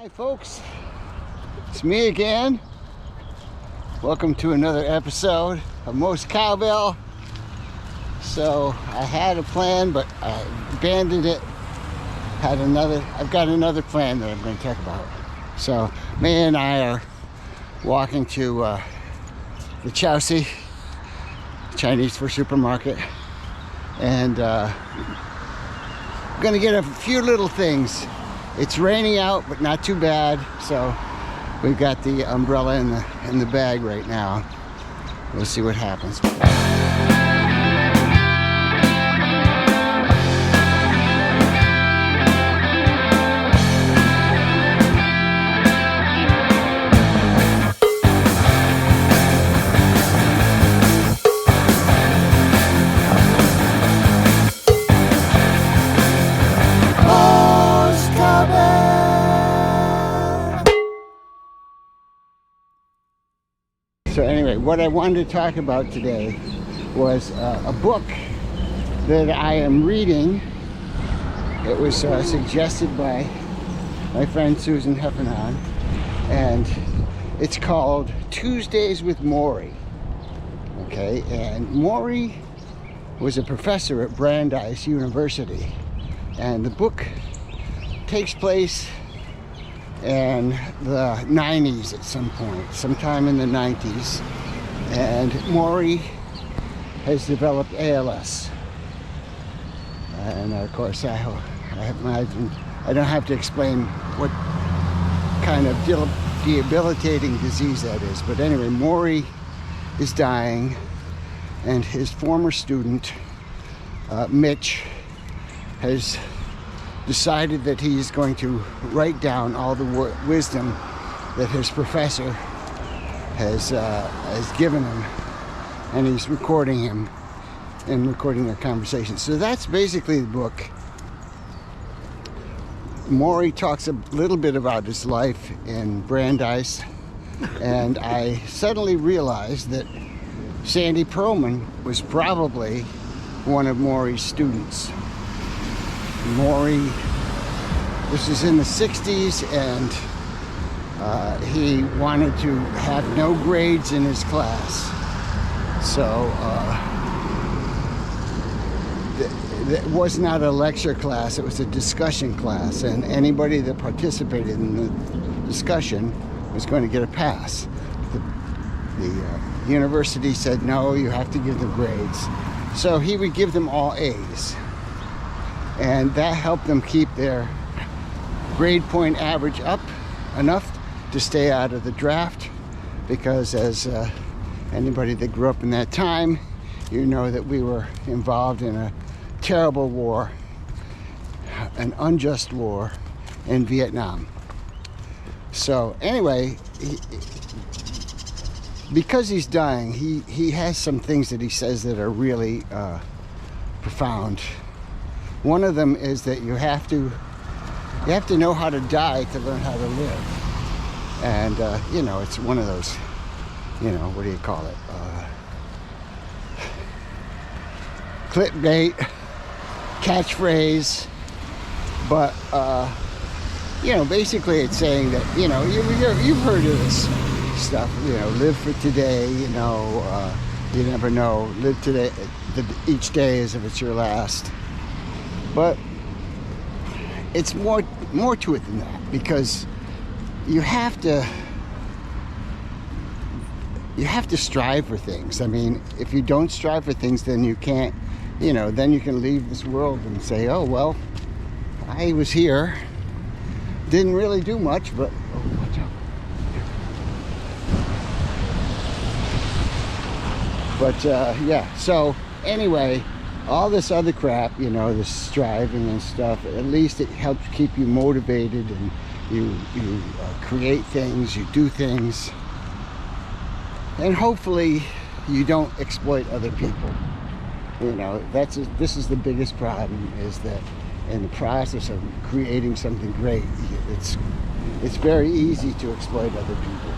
Hi folks, it's me again. Welcome to another episode of Most Cowbell. So I had a plan, but I abandoned it. I've got another plan that I'm going to talk about. So May and I are walking to the Chelsea Chinese food supermarket, and going to get a few little things. It's raining out, but not too bad. So we've got the umbrella in the bag right now. We'll see what happens. So anyway, what I wanted to talk about today was a book that I am reading. It was suggested by my friend Susan Heffernan, and it's called Tuesdays with Morrie. Okay, and Morrie was a professor at Brandeis University, and the book takes place in the 90s at some point, sometime in the 90s, and Morrie has developed ALS. And of course, I don't have to explain what kind of debilitating disease that is. But anyway, Morrie is dying, and his former student, Mitch, has decided that he's going to write down all the wisdom that his professor has given him, and he's recording him and recording their conversations. So that's basically the book. Morrie talks a little bit about his life in Brandeis, and I suddenly realized that Sandy Perlman was probably one of Morrie's students. Morrie, this is in the 60s, and he wanted to have no grades in his class. So it was not a lecture class, it was a discussion class, and anybody that participated in the discussion was going to get a pass. The university said, no, you have to give them grades. So he would give them all A's. And that helped them keep their grade point average up enough to stay out of the draft, because as anybody that grew up in that time, you know that we were involved in a terrible war, an unjust war in Vietnam. So anyway, because he's dying, he has some things that he says that are really profound. One of them is that you have to know how to die to learn how to live. And it's one of those, what do you call it? Clickbait, catchphrase. But basically it's saying that you've heard of this stuff. Live for today. You never know. Live today, each day as if it's your last. But it's more to it than that, because you have to strive for things. I mean, if you don't strive for things, then you can't, then you can leave this world and say, oh, well, I was here, didn't really do much, but, oh, watch out. But, yeah, so anyway, all this other crap, this striving and stuff, at least it helps keep you motivated, and you create things, you do things, and hopefully you don't exploit other people. This is the biggest problem, is that in the process of creating something great, it's very easy to exploit other people.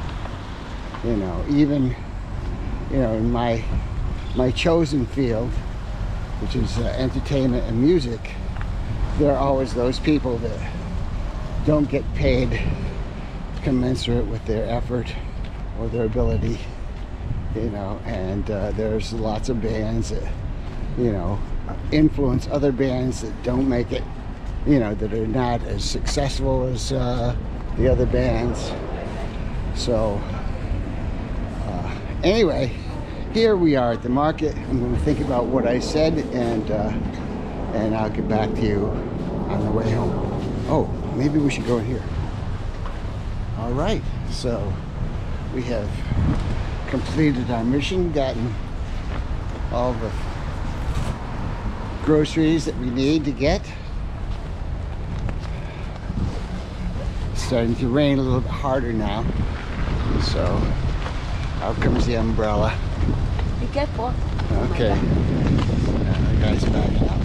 Even in my chosen field, which is entertainment and music, there are always those people that don't get paid commensurate with their effort or their ability, you know. And there's lots of bands that, you know, influence other bands that don't make it, you know, that are not as successful as the other bands. So anyway, here we are at the market. I'm going to think about what I said, and I'll get back to you on the way home. Oh, maybe we should go in here. All right, so we have completed our mission, gotten all the groceries that we need to get. It's starting to rain a little bit harder now, so out comes the umbrella. Be careful. Okay. The guy's backing up.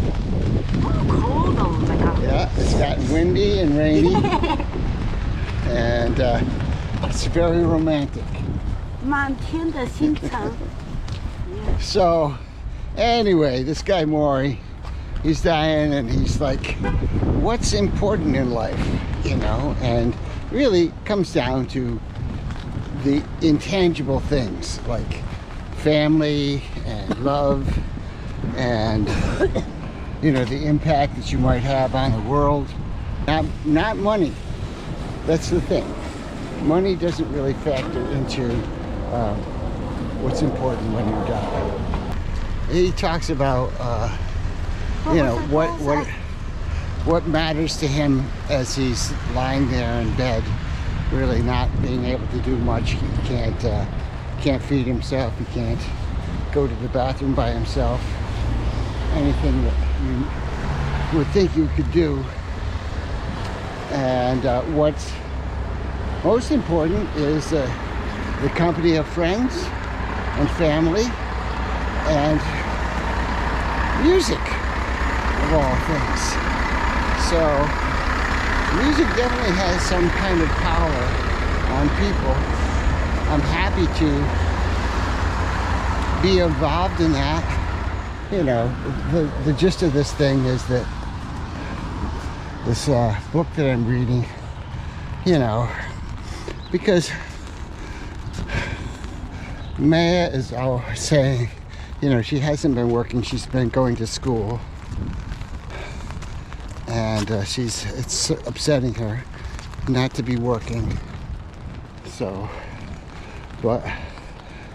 Oh, cold. Oh my God. Yeah, it's gotten windy and rainy. And it's very romantic. 满天的星辰. So anyway, this guy Morrie, he's dying, and he's like, what's important in life, you know? And really comes down to the intangible things like family and love, and you know, the impact that you might have on the world. Not money. That's the thing. Money doesn't really factor into what's important when you die. He talks about you know, what matters to him as he's lying there in bed, really not being able to do much. He can't feed himself. He can't go to the bathroom by himself. Anything that you would think you could do. And what's most important is the company of friends and family and music, of all things. So music definitely has some kind of power on people. I'm happy to be involved in that. You know, the gist of this thing is that this book that I'm reading, you know, because Maya is always saying, you know, she hasn't been working, she's been going to school, and it's upsetting her not to be working. So, but,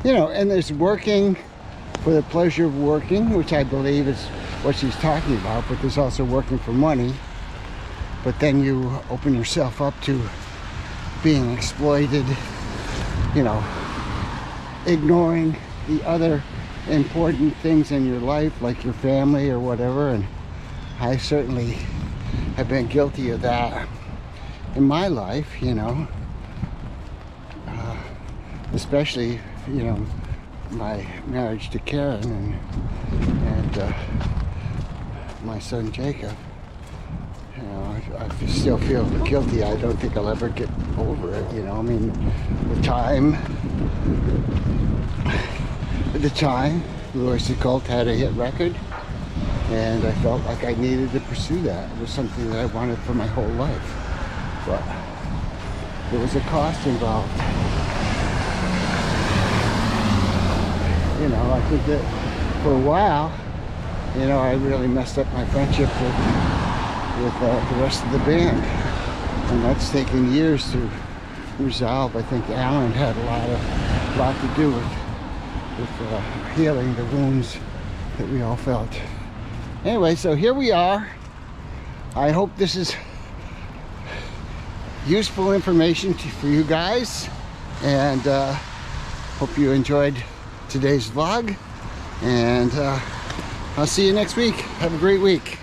you know, and there's working for the pleasure of working, which I believe is what she's talking about, but there's also working for money. But then you open yourself up to being exploited, you know, ignoring the other important things in your life, like your family or whatever. And I certainly have been guilty of that in my life, you know, especially, you know, my marriage to Karen and my son Jacob. You know, I still feel guilty. I don't think I'll ever get over it, you know. I mean, at the time, Louis Cult had a hit record, and I felt like I needed to pursue that. It was something that I wanted for my whole life, but there was a cost involved. You know, I think that for a while, you know, I really messed up my friendship with the rest of the band, and that's taken years to resolve. I think Alan had a lot to do with healing the wounds that we all felt. Anyway, so here we are. I hope this is useful information for you guys, and hope you enjoyed today's vlog, and I'll see you next week. Have a great week.